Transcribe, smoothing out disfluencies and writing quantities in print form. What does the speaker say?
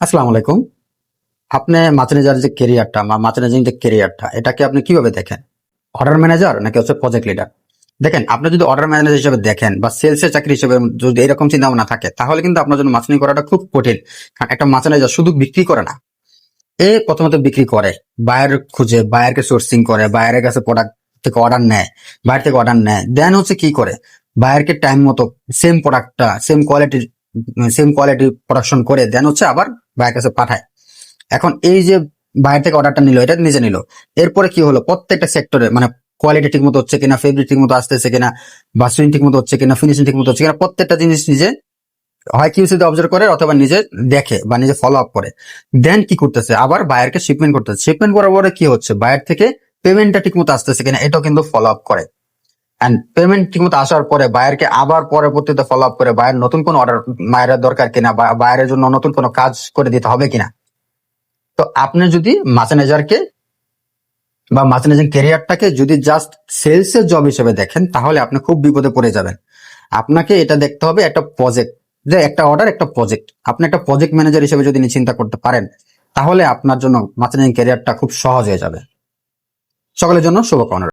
আসসালামু আলাইকুম। আপনি ম্যানেজার যে ক্যারিয়ারটা বা ম্যানেজিং যে ক্যারিয়ারটা এটাকে আপনি কিভাবে দেখেন? অর্ডার ম্যানেজার নাকি হচ্ছে প্রজেক্ট লিডার? দেখেন, আপনি যদি অর্ডার ম্যানেজার হিসেবে দেখেন বা সেলস এর চাকরি হিসেবে যদি এরকম চিন্তা ভাবনা থাকে, তাহলে কিন্তু আপনার জন্য মার্কেটিং করাটা খুব কঠিন। কারণ একটা ম্যানেজার শুধু বিক্রি করে না, প্রথমত বিক্রি করে, বায়ার খুঁজে, বায়ারকে সোর্সিং করে, বায়ারের কাছে প্রোডাক্ট থেকে অর্ডার নেয়, বায়ার থেকে অর্ডার নেয়, দেন হচ্ছে কি করে, বায়ারকে টাইম মতো সেম প্রোডাক্টটা সেম কোয়ালিটি প্রোডাকশন করে দেন হচ্ছে আবার বায়ার কাছে পাঠায়। এখন এই যে বাইরে থেকে অর্ডারটা নিল, এটা নিজে নিল, এরপরে কি হলো, প্রত্যেকটা সেক্টরে মানে কোয়ালিটি ঠিক মতো হচ্ছে কিনা, ফেব্রিক ঠিক মতো আসতেছে কিনা, বা সুইং ঠিক মতো হচ্ছে কিনা, ফিনিশিং ঠিক মতো হচ্ছে কিনা, প্রত্যেকটা জিনিস নিজে হয় কিউসিতে অবজার্ভ করে অথবা নিজে দেখে বা নিজে ফলো আপ করে। দেন কি করতেছে, আবার বায়ারকে শিপমেন্ট করতেছে, শিপমেন্ট করার পরে কি হচ্ছে, বায়ার থেকে পেমেন্টটা ঠিক মতো আসতেছে কিনা এটাও কিন্তু ফলো আপ করে। এন্ড পেমেন্ট ঠিক মতো আসার পরে বায়ারকে আবার পরবর্তীতে ফলো আপ করে, বায়ার নতুন কোনো অর্ডার বায়ারের দরকার কিনা, বা বায়ারের জন্য নতুন কোনো কাজ করে দিতে হবে কিনা। তো আপনি যদি ম্যানেজারকে বা ম্যানেজিং ক্যারিয়ারটাকে যদি জাস্ট সেলস এর জব হিসেবে দেখেন, তাহলে আপনি খুব বিপদে পড়ে যাবেন। আপনাকে এটা দেখতে হবে একটা প্রজেক্ট, যে একটা অর্ডার একটা প্রজেক্ট। আপনি একটা প্রজেক্ট ম্যানেজার হিসেবে যদি চিন্তা করতে পারেন, তাহলে আপনার জন্য ম্যানেজিং ক্যারিয়ারটা খুব সহজ হয়ে যাবে। সকলের জন্য শুভকামনা।